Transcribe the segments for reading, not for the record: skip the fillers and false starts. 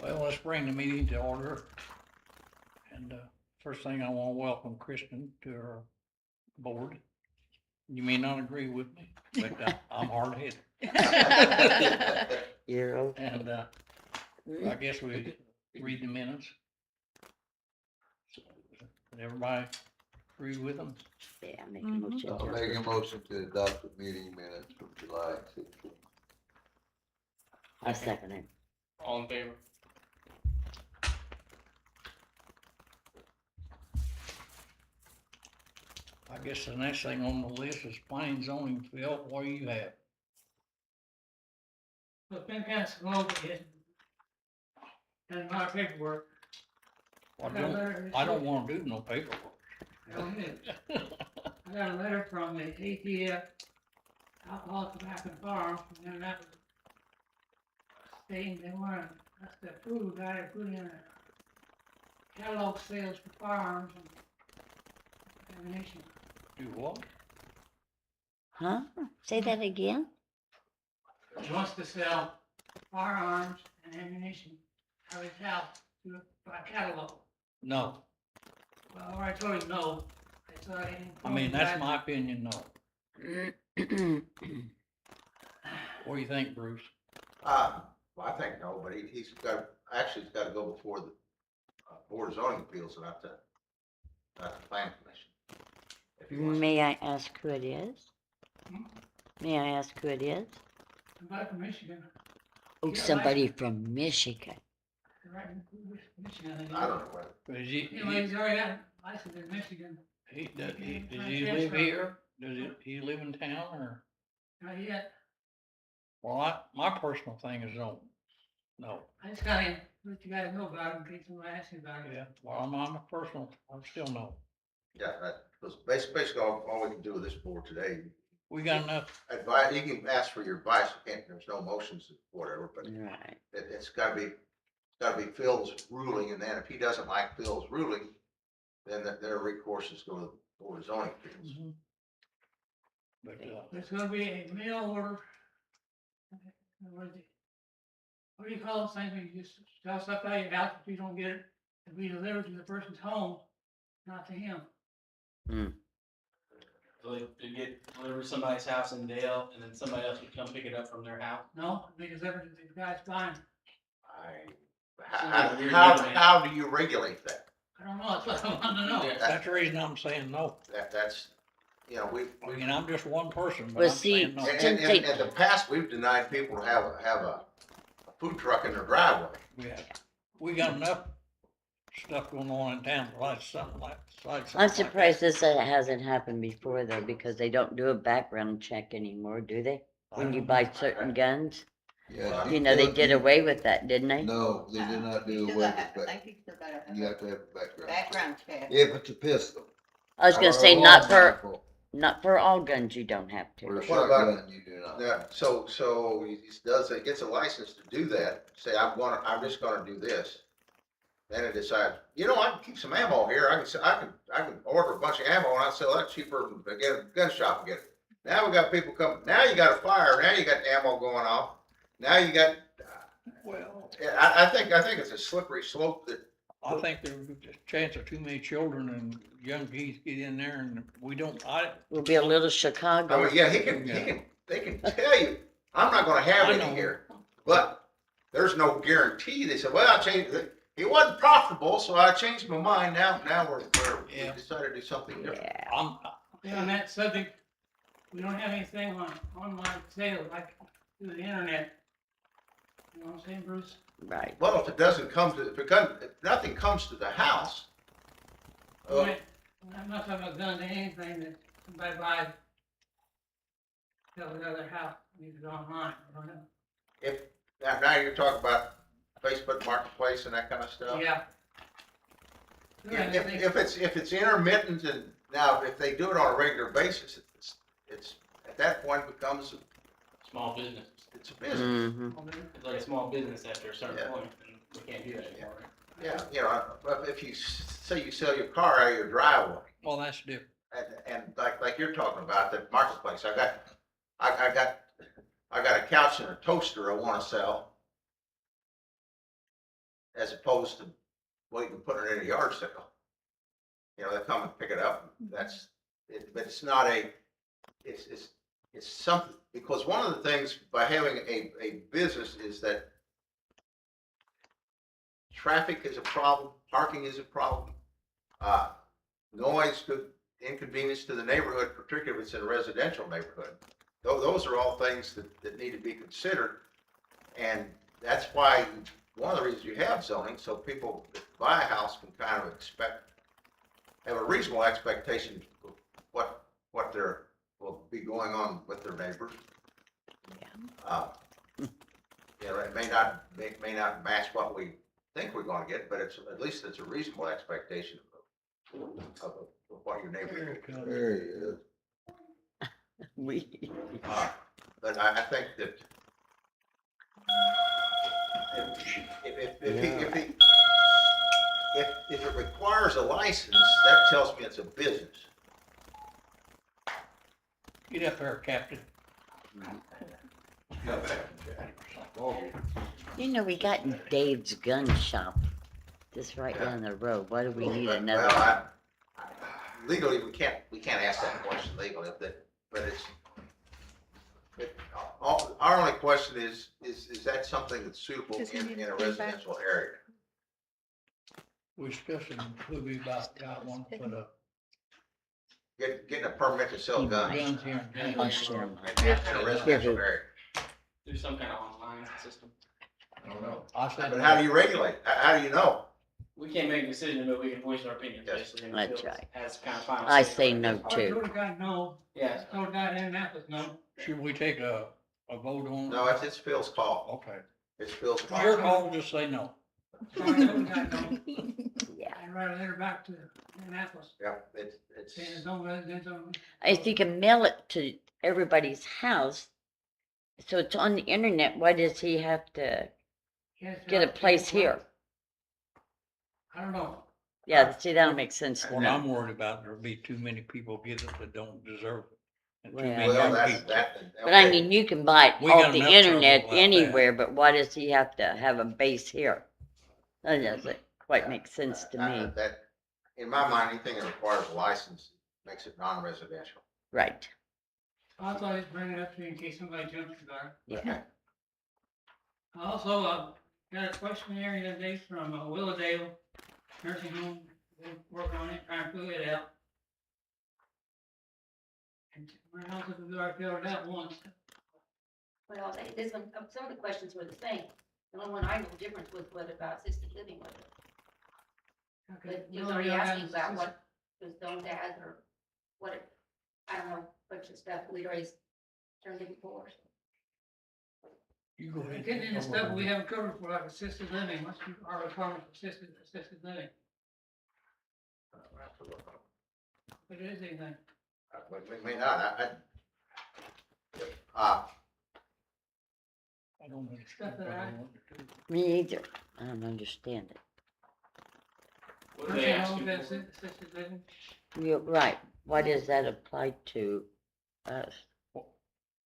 Well, let's bring the meeting to order. And first thing, I want to welcome Kristen to our board. You may not agree with me, but I'm hard-headed. You're okay. And I guess we read the minutes. Did everybody agree with them? Yeah, make a motion. I'll make a motion to adopt the meeting minutes from July 16th. I second it. All in favor? I guess the next thing on the list is planning and zoning. Phil, what do you have? So it's been kind of slow to get, and my paperwork. I don't want to do no paperwork. I don't need it. I got a letter from the ATF, Alcohol, Tobacco and Farms, and then that was stating they wanted us to approve, I had put in a catalog sales for firearms and ammunition. Do what? Huh? Say that again? He wants to sell firearms and ammunition out of his house by catalog. No. Well, I told him no. I thought I mean, that's my opinion, no. What do you think, Bruce? Well, I think no, but he's got, actually, he's got to go before the Board of Zoning Appeals, and not the Planning Commission. If he wants to. May I ask who it is? Hmm? May I ask who it is? Somebody from Michigan. Oh, Yeah, somebody from Michigan. Right in Michigan. I don't know whether, Is he, Anyway, he's already got license in Michigan. does he live here? Does he live in town or? Not yet. Well, my personal thing is no. I just got him, let you guys know about him in case somebody asks you about it. Yeah, well, I'm a personal, I'm still no. yeah, that was basically all we can do with this board today. We got enough, Advise, you can ask for your advice, you can't, there's no motions or whatever, but Right. it's gotta be Phil's ruling, and then if he doesn't like Phil's ruling, then their recourse is go to the Board of Zoning Appeals. but, There's gonna be a mail order. What do you call those things when you just sell stuff out of your house, if you don't get it, to be delivered to the person's home, not to him? So they get delivered to somebody's house in Dale, and then somebody else would come pick it up from their house. No, be delivered to the guy's buying. How do you regulate that? I don't know, that's what I want to know. Yeah. that's the reason I'm saying no. That's, you know, I mean, I'm just one person, but Well, I'm see, saying no. And in the past, we've denied people to have a food truck in their driveway. We got enough stuff going on in town, like something like I'm that. surprised this hasn't happened before though, because they don't do a background check anymore, do they? When you buy certain guns? Yeah. You know, they did away with that, didn't they? No, they did not do You away still with I that. think you still gotta have You a have to have a background. background check. If it's a pistol. I was gonna Or say a not long for, rifle. not for all guns you don't have For a to. What about- shotgun, you do not. Yeah, so he gets a license to do that, say, I'm just gonna do this. Then it decides, I can keep some ammo here, I can order a bunch of ammo and I'll sell that cheaper than get a gun shop and get it. Now we got people come, now you got a fire, now you got ammo going off, now you got, Well, I think it's a slippery slope that, I think there's a chance of too many children and young kids get in there and Will be a little I Chicago. mean, yeah, they can tell you, I'm not gonna have I any know. here, but there's no guarantee. They said, well, I changed it. It wasn't profitable, so I changed my mind. Now we Yeah. decided to do something different. Yeah. Okay, on that subject, we don't have anything on online sales like through the internet. You know what I'm saying, Bruce? Right. Well, if if nothing comes to the house, Right. I'm not talking about guns, anything that somebody buys. Sell it at their house, leave it online, I don't know. now you're talking about Facebook Marketplace and that kind of stuff. Yeah. Yeah, If it's intermittent and now if they do it on a regular basis, it's at that point becomes Small business. it's a business. Mm-hmm. It's like a small business after a certain Yeah. point, and we can't do that anymore. Yeah, but if you say you sell your car out of your driveway, well, that's different. and like you're talking about the marketplace, I got a couch and a toaster I want to sell. as opposed to waiting and putting it in a yard sale. You know, they come and pick it up, that's, but it's not it's something, because one of the things by having a business is that traffic is a problem, parking is a problem, noise could inconvenience to the neighborhood, particularly if it's in a residential neighborhood. Those are all things that need to be considered. And that's why, one of the reasons you have zoning, so people that buy a house can kind of have a reasonable expectation of what there will be going on with their neighbors. You know, it may not match what we think we're gonna get, but at least it's a reasonable expectation of what your neighbor will do. There he is. But I think that if it requires a license, that tells me it's a business. Get up there, Captain. You know, we got Dave's gun shop, just right down the road. Why do we need Well, another? Legally, we can't ask that question legally, but our only question is that something that's suitable in a residential area? We discussed it in Kluge about that one for the Getting a permit to sell guns guns here in I'll town. share in a residential area. Do some kind of online system. I don't know. I said. But how do you regulate? How do you know? We can't make a decision, but we can voice our opinion, Yes. basically. and That's Phil right. Has kind of final. I say say on it. no I too. told the guy no, Yeah. I told the guy in Annapolis no. Should we take a vote on? No, it's Phil's call. Okay. It's Phil's call. Your call, just say no. So I told the guy no, Yeah. and write a letter back to Annapolis, Yeah, it's. saying it's no residential. If you can mail it to everybody's house, so it's on the internet, why does he have to He has to get a have place people- here? I don't know. Yeah, see, that don't make sense to What me. I'm worried about, there'll be too many people get it that don't deserve it. And too Well- many Well, young that's, people. that. But I mean, you can buy it We off got the enough trouble internet about that. anywhere, but why does he have to have a base here? That doesn't quite make sense to me. That, in my mind, anything that requires a license makes it non-residential. Right, I thought I'd bring it up to you in case somebody jumps the gun. yeah. I also, got a questionnaire the other day from Willowdale nursing home, they working on it, trying to figure it out. And my house is already filled out once, Well, this one, some of the questions were the same. The only one I know difference was what about assisted living was it? okay. But he was already asking about what was zoned as or what it, I don't know, bunch of stuff we already turned in before. You go ahead. Getting into stuff we haven't covered for like assisted living, what's our requirement for assisted living, if it is anything. But we may not, I don't understand Stuff that what I I- want to do. Me either. I don't understand it. What do they Nursing ask homes, you that's for? assisted living, You're right. Why does that apply to us?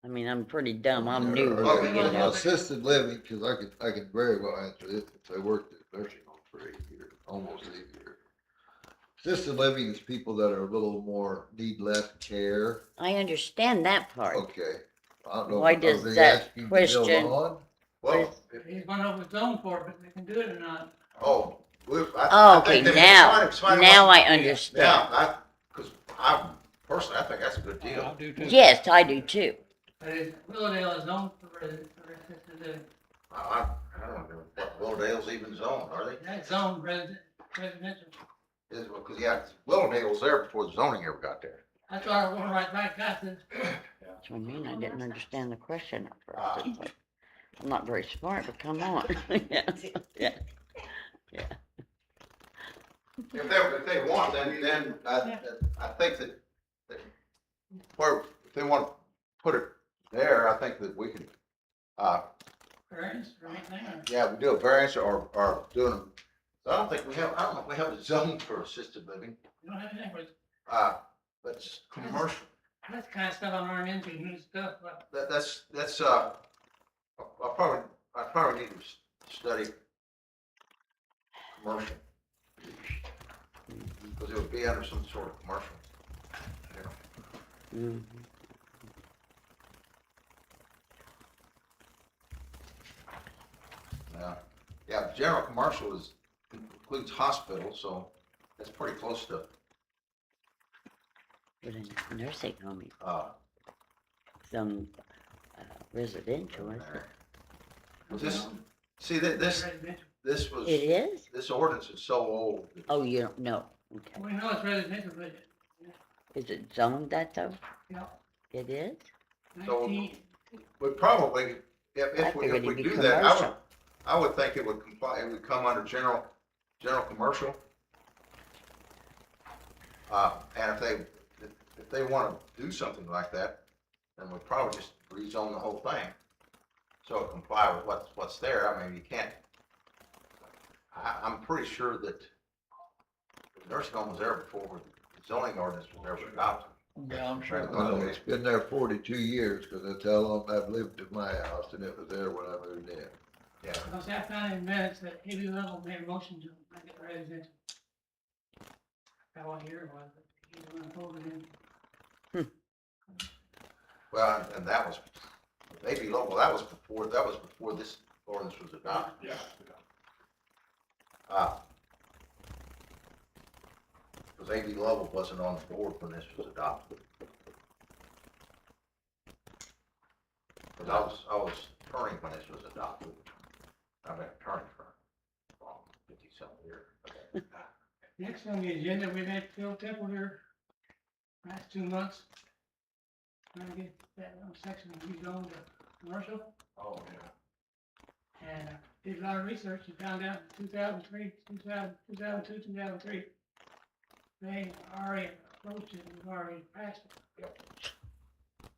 I mean, I'm pretty dumb. I'm new. Yeah, here, you know. Assisted living, cause I could very well answer this if I worked at a nursing home for 8 years, almost 8 years. Assisted living is people that are a little more, need less care. I understand that part. Okay. I don't know. Why are does they that asking to build question- on? well, he's gone over his own for it, but they can do it or not. oh. Oh, okay, now I Yeah, understand. I personally, I think that's a good I deal. do too. Yes, I do too. But Willowdale is known for assisted living, I don't know what Willowdale's even zoned, are they? that's zone residential. Is, because, yeah, Willowdale was there before the zoning ever got there. That's why I want to write back, I said, That's what I mean. I didn't understand the question at first. It's like, I'm not very smart, but come on. Yeah, yeah. If they want, then I think that where, if they want to put it there, I think that we can, variance or anything, or yeah, we do a variance or doing them. I don't know if we have a zone for assisted living, you don't have anything, but but it's commercial. that's the kind of stuff I'm running into, new stuff, but That's, I probably need to study commercial. Because it would be under some sort of commercial. You know. Mhm. Yeah, general commercial includes hospitals, so that's pretty close to, But in a nursing home, uh, some residential, is it? there. This, see, this was, It is? this ordinance is so old. Oh, you don't know, okay. We know it's residential, but, Is it zoned that though? you know, It is? So- 19, We probably, I if we figured it'd be do that, commercial. I would think it would comply, it would come under general commercial. And if they wanna do something like that, then we'd probably just rezone the whole thing. So it comply with what's there. I mean, you can't, I'm pretty sure that the nursing home was there before the zoning ordinance was ever adopted. Yeah, I'm sure. Well, it's been there 42 years, cause that's how long I've lived at my house, and it was there when I moved in. Yeah. because I found in minutes that heavy level made a motion to make it residential. How I hear it was, but he's the one who pulled it in. Well, and that was, maybe local, that was before this ordinance was adopted. Because A.B. Lovell wasn't on the board when this was adopted. Because I was attorney when this was adopted. I've been attorney for 50-something years. Next on the agenda, we've had Phil Temple here last 2 months. Trying to get that little section rezoned to commercial, Oh, yeah. and did a lot of research and found out in 2003, 2002, 2003, they already approached it, we've already passed it.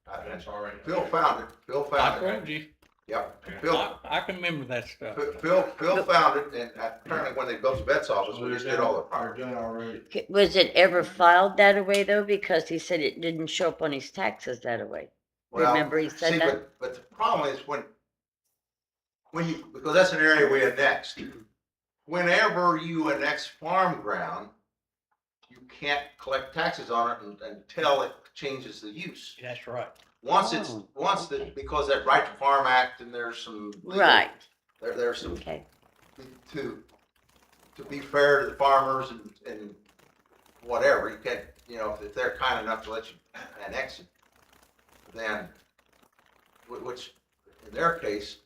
That's already. Phil found it, I told you, Yep. Phil, I can remember that stuff. Phil found it, and apparently when they built the vet's office, we just did all the property. Was it ever filed that way though? Because he said it didn't show up on his taxes that way. Well, Remember he said see, that? but the problem is when you, because that's an area we annexed. Whenever you annex farm ground, you can't collect taxes on it until it changes the use. That's right. Once okay. because that Right to Farm Act and there's some. legal- Right, There's some, okay, to be fair to the farmers and whatever, you can't, if they're kind enough to let you annex it, then, which in their case,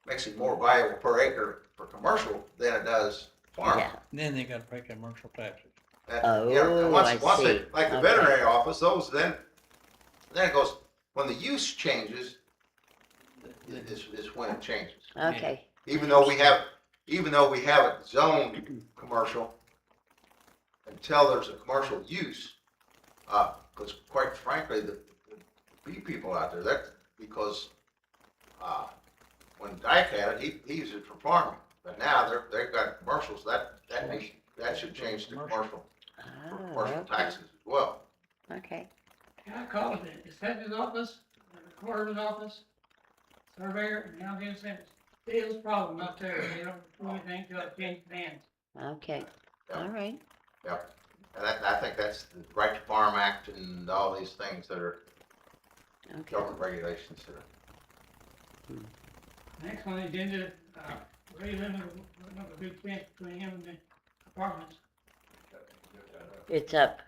makes it more valuable per acre for commercial than it does farm. yeah, Then they gotta pay commercial taxes. Oh, I Once they, see. like the Okay. veterinary office, those then it goes, when the use changes, is when it changes. okay, Even though we have it zoned commercial, until there's a commercial use, because quite frankly, the bee people out there, because, when Dyke had it, he used it for farming, but now they've got commercials, that should change to commercial, for oh, commercial okay, taxes as well. okay, I called the assessor's office, the recorder's office, surveyor, and now getting sent. Dale's problem up there, they don't do anything till it changes hands. okay, Yeah. all right, And I think that's the Right to Farm Act and all these things that are okay. government regulations that are. Next on the agenda, Ray Lemon, another big fence between him and the apartments, It's up.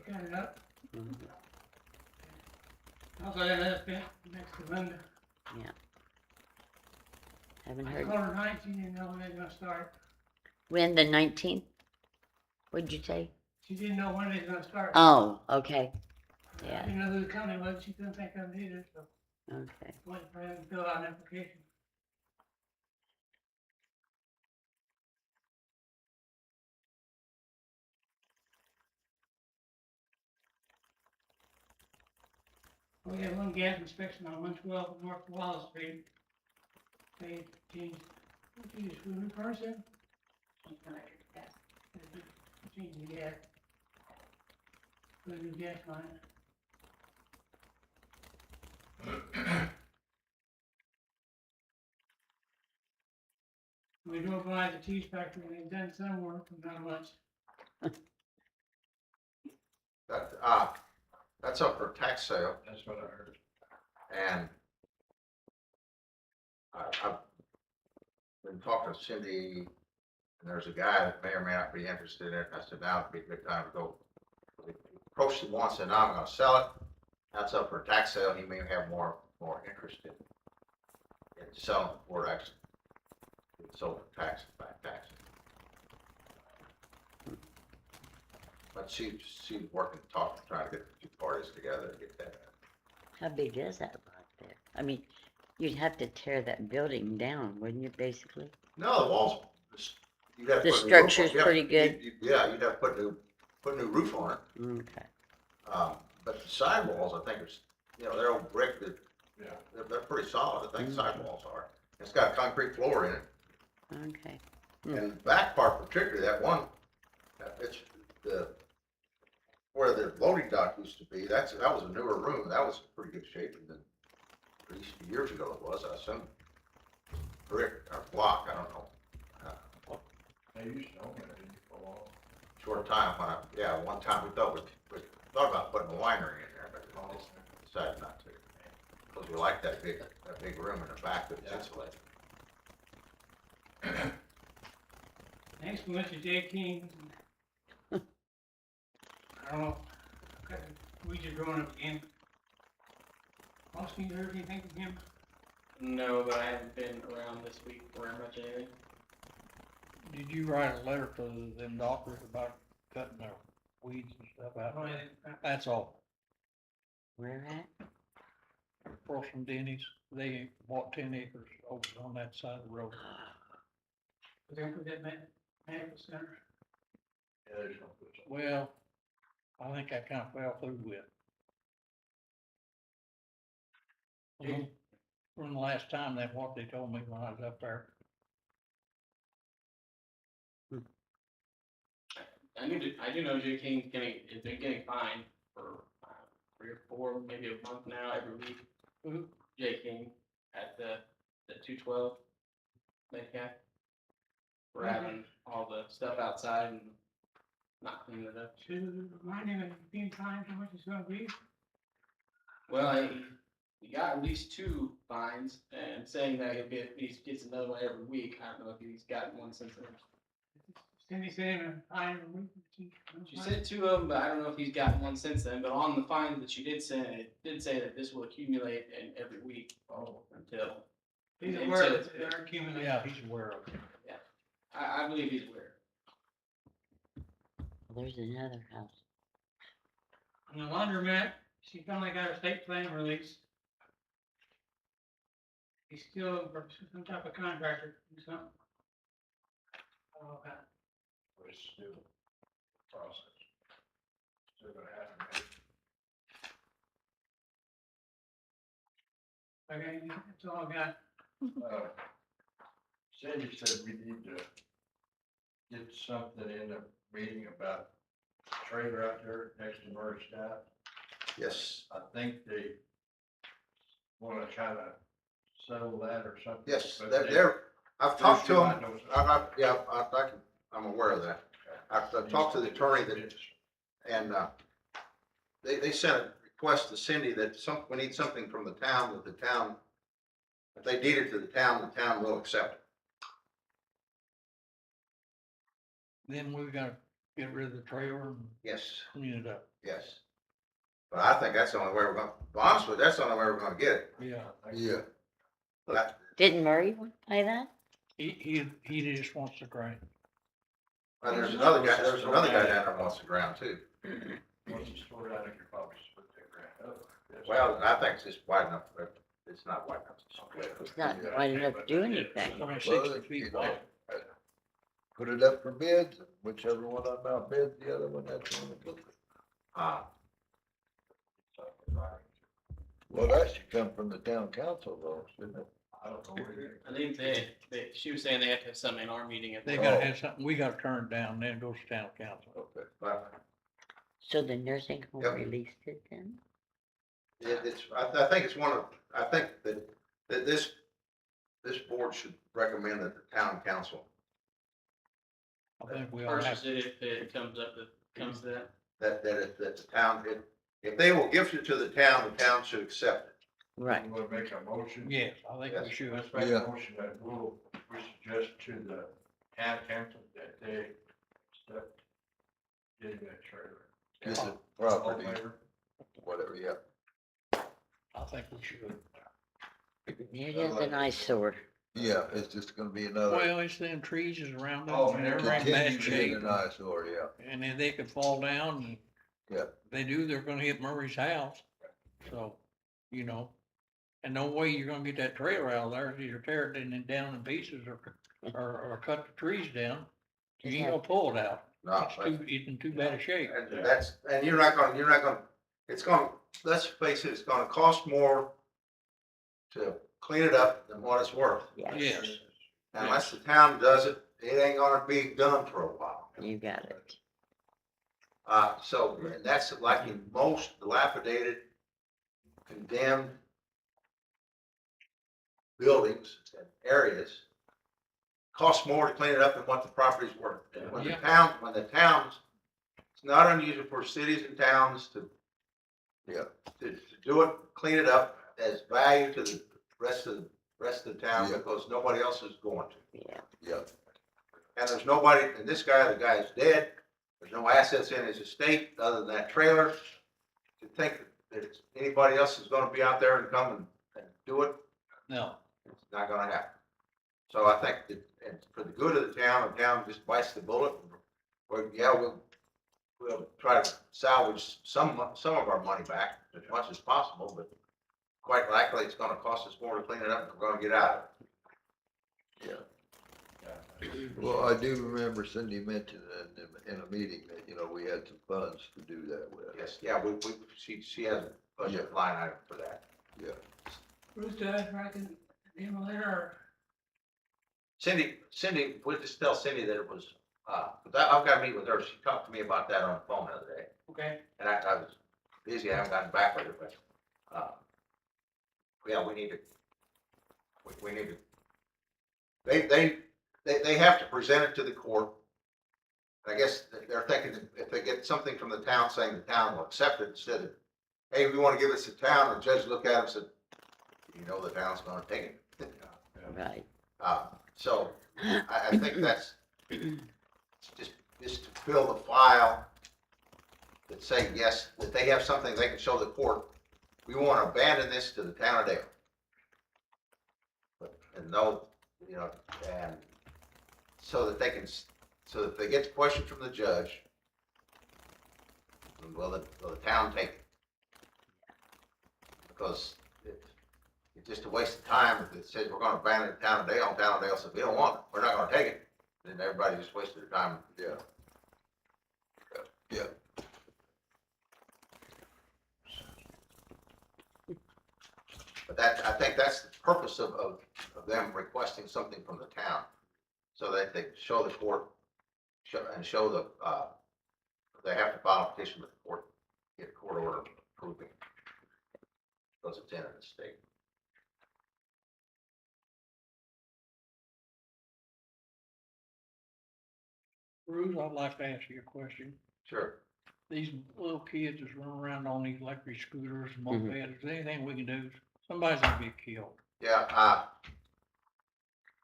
got it up. Mhm. Also, that other fence next to Linda. Haven't I heard. called her night, she didn't know when they were gonna start. When, the 19th? What'd you say? She didn't know when they were gonna start. Oh, okay, I yeah, didn't know who the company was, she couldn't think of it either, so okay. waiting for them to fill out an application. We had one gas inspection on 112 North Wallace Street. They changed, what you just, new person? Changed the gas. Put a new gas line. We drove by the cheese factory and they've done some work, but not much. That's up for tax sale. That's what I heard. And I've been talking to Cindy, and there's a guy that may or may not be interested in it. I said, now would be a good time to go. He approached him once and now I'm gonna sell it. That's up for tax sale. He may have more interest in selling before it actually gets sold for back tax. But she's working, talking, trying to get the two parties together to get that. How big is that lot there? I mean, you'd have to tear that building down, wouldn't you, basically? No, the walls, you'd have to The put a new roof on. structure's Yeah, pretty good? Yeah, you'd have to put a new roof on it. Okay. But the sidewalls, I think it's, they're all brick that, Yeah. they're pretty solid, I think Mhm. sidewalls are. It's got a concrete floor in it, Okay. and the back part particularly, that one, it's where the loading dock used to be, that was a newer room, that was in pretty good shape, and then, at least years ago it was, I assume. Brick or block, I don't know. They used to own it for a while. Short time when one time we thought about putting a winery in there, but we decided not to. Because we like that big room in the back that's insulated. Thanks for Mr. J. King. I don't know, we just growing up again. Austin, you heard anything from him? No, but I haven't been around this week for much anything. Did you write a letter to them doctors about cutting their weeds and stuff out? Oh, yeah. That's all. Where at? Across from Denny's, they bought 10 acres over on that side of the road. They're gonna put that medical center. Well, I think I kind of fell through with. From the last time, that's what they told me when I was up there. I do know Jay King's has been getting fined for 3 or 4, maybe a month now, every week. Who? Jay King at the 212 Metcalf for having all the stuff outside and not cleaning it up. To remind him of being time, how much it's gonna be. Well, he got at least 2 fines and saying that he gets another one every week. I don't know if he's gotten one since then. Cindy said him a fine a week. She said 2 of them, but I don't know if he's gotten one since then. But on the fine that she did send, it did say that this will accumulate in every week until. He's until aware it's- that they're accumulating. Yeah, he's aware of it. I believe he's aware. Well, there's another house. On the laundromat, she finally got her state plan release. He's still some type of contractor or something. Oh, okay. It's still a process. Still gonna happen. Okay, that's all I got. Cindy said we need to get something in the meeting about trailer out there next to Murray Stout. Yes, I think they wanna kinda settle that or something. yes, but I've talked to She might them, know I'm aware of that. I've talked to the attorney that, and, they sent a request to Cindy that we need something from the town, that the town, if they deed it to the town will accept it. Then we gotta get rid of the trailer and Yes, clean it up. yes. But I think that's the only way we're gonna, to be honest with you, that's the only way we're gonna get it. Yeah, Yeah, But Didn't Murray want to play that? he just wants the grain. there's another guy down there wants the ground too. Once you sort out, you could probably split that ground up. Well, I think it's just wide enough, but it's not wide enough to split. It's not wide enough to do anything. Only Well, 60 feet wide. put it up for bids, and whichever one I'm out bids, the other one, that's the one that gets it. Well, that should come from the town council though, shouldn't it? I don't know where I think she was saying they have to have something in our meeting. At They the- gotta have something, we gotta turn it down, then it goes to town council. Okay. But So the nursing home Yep. released it then? I think it's I think that this this board should recommend that the town council, I think we all have, Purchase it if it comes to that. that the town, if they will gift it to the town should accept it. Right. You wanna make a motion? yes, I think we should. Let's make Yeah. a motion that we suggest to the town council that they start getting that trailer. Get the All property, in favor? whatever, yeah. I think we should. It is an eyesore. Yeah, it's just gonna be another, Well, it's them trees is around Oh, them, and man, they're in continue bad being shape, an eyesore, yeah. and if they could fall down, and Yeah. they do, they're gonna hit Murray's house. So, you know, and no way you're gonna get that trailer out of there, if either tear it down in pieces or cut the trees down. You ain't gonna pull it out. No, It's in too bad a shape. and that's, and you're not gonna, it's gonna, let's face it, it's gonna cost more to clean it up than what it's worth. Yes, Yes. Unless the town does it, it ain't gonna be done for a while. you got it. So, and that's like in most dilapidated, condemned buildings and areas, costs more to clean it up than what the property's worth. And when the Yeah. towns, it's not unusual for cities and towns to, Yeah. to do it, clean it up as value to the rest of the town Yeah. because nobody else is going to. Yeah. Yeah, And there's nobody, and this guy, the guy's dead, there's no assets in his estate other than that trailer. To think that anybody else is gonna be out there and come and do it, No, it's not gonna happen. So I think that, and for the good of the town just bites the bullet. Well, yeah, we'll try to salvage some of our money back as much as possible, but quite likely it's gonna cost us more to clean it up than we're gonna get out of it. well, I do remember Cindy mentioned in a meeting that, you know, we had some funds to do that with. Yes, yeah, she has a budget line item for that. Yeah, Bruce, if I can, name a letter, Cindy, we'll just tell Cindy that it was, but I've got to meet with her. She talked to me about that on the phone the other day. Okay. And I was busy, I haven't gotten back with her, but, yeah, we need to, they have to present it to the court. I guess they're thinking that if they get something from the town saying the town will accept it, instead of, hey, we want to give this to town, and the judge looked at it and said, you know, the town's gonna take it. Right. So I think that's just to fill the file that say, yes, that they have something they can show the court. We want to abandon this to the town of Dale. And no, you know, and so that they can, so that they get the question from the judge. Will the town take it? Because it's just a waste of time if it says we're gonna abandon the town of Dale, and town of Dale says, we don't want it, we're not gonna take it. Then everybody just wasted their time. yeah. Yeah, But that, I think that's the purpose of them requesting something from the town. So that they show the court, show the, they have to file a petition with the court, get a court order approving. Because it's in an estate. Bruce, I'd like to ask you a question. Sure. These little kids that's running around on these electric scooters and Mhm. mopeds, is there anything we can do? Somebody's gonna get killed. Yeah,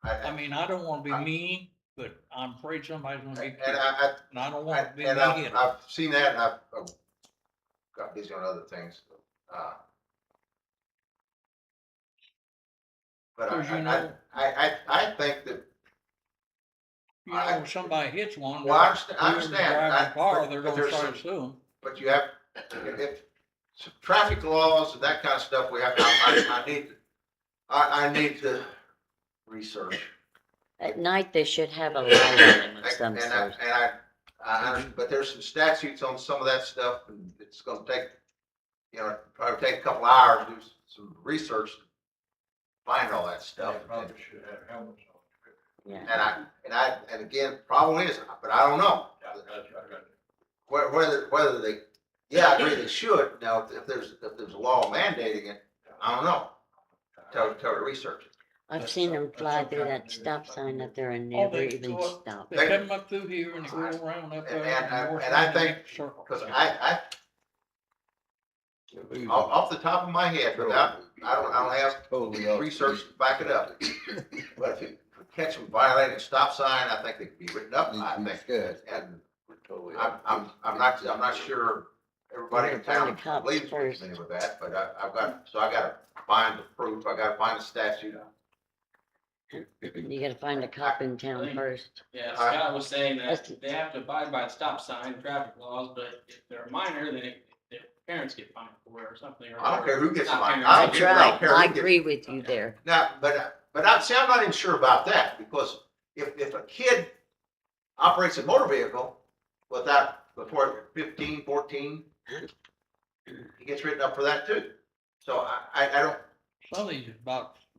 I mean, I don't wanna be mean, but I'm afraid somebody's gonna and get killed, I, and I don't want to be and mean. I've seen that, and I've got busy on other things. But Cause you know, I think that, you know, if somebody hits one, well, I whoever's understand, driving the car, they're but gonna there's try some- to sue them. but you have, if, traffic laws and that kind of stuff, we have, I need to research. At night, they should have a light on them of some And sort. but there's some statutes on some of that stuff, and it's gonna take, you know, probably take a couple hours, to do some research, to find all that stuff. They probably should have helmets on. Yeah. And again, problem is, but I don't know. Whether they, yeah, I agree they should. Now, if there's a law mandating it, I don't know. Tell her to research it. I've seen them fly through that stop sign up there and Oh, never they even go up- stop. They come up through here and they go around up there. And I think, Circle. cause I, off the top of my head, without, I don't have Totally off. research to back it up. But if you catch them violating a stop sign, I think they could be written up, I think. And Totally I'm not sure everybody in Find the town cops believes first. with me with that, but I gotta find the proof, I gotta find the statute. You gotta find a cop in town first. Yeah, Scott was saying that That's- they have to abide by stop sign, traffic laws, but if they're minor, then their parents get fined for it or something. Or I don't care who gets not fined. parents, I don't That's care- I don't right, care I who gets- agree with you there. Now, but see, I'm not even sure about that, because if a kid operates a motor vehicle before 15, 14, he gets written up for that too. So I don't, Some of these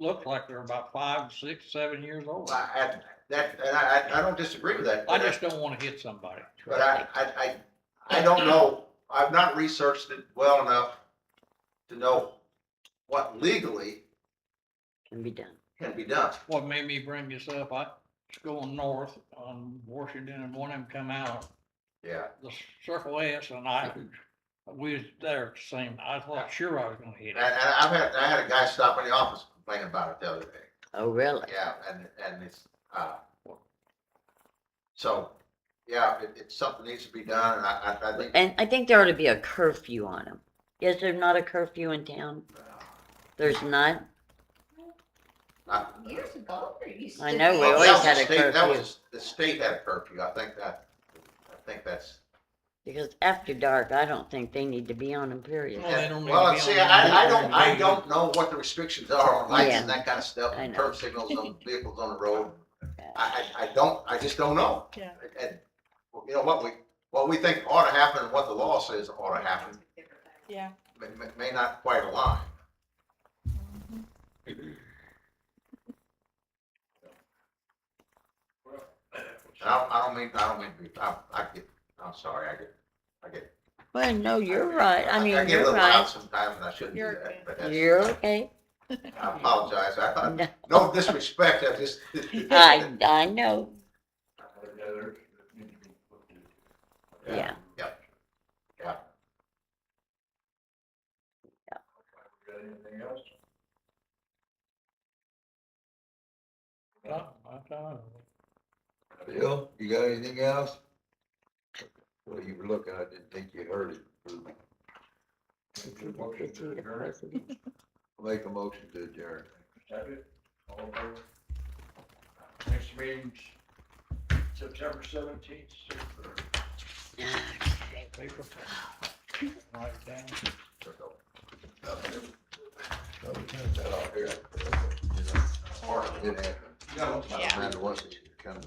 look like they're about 5, 6, 7 years old. I don't disagree with that. I just don't wanna hit somebody. But I don't know, I've not researched it well enough to know what legally Can be done. can be done. What made me bring this up, I was going north on Washington and one of them come out, Yeah. the Circle S, and we was there at the same, I thought sure I was gonna hit And it. I had a guy stop in the office complaining about it the other day. Oh, really? Yeah, and it's, so, yeah, it's something needs to be done, and I think. And I think there ought to be a curfew on them. Is there not a curfew in town? There's not? Years ago, there used to. I know, we Well, always that was had the a state- curfew. The state had a curfew, I think that's. Because after dark, I don't think they need to be on them, period. Well, they don't need Well, to be see, on I the- don't know what the restrictions are on lights and Yeah. that kind of stuff, I and know. turn signals on vehicles on the road. Yeah. I just don't know. Yeah. And, you know, what we think ought to happen and what the law says ought to happen Yeah. may not quite align. And I don't mean to be, I'm sorry, I get. Well, no, you're right. I mean, get a you're little loud right. sometimes and I shouldn't do You're that, but that's, You're okay. I apologize. No, No disrespect, I just. I know, Others that need to be put to- yeah. Yeah. Got anything else? Bill, you got anything else? Well, you were looking, I didn't think you heard it. Motion to adjourn. Make a motion to adjourn. Second, all in favor? Next meeting's September 17th, 6:30. Paper. Write it down. Didn't happen. No matter what, it comes.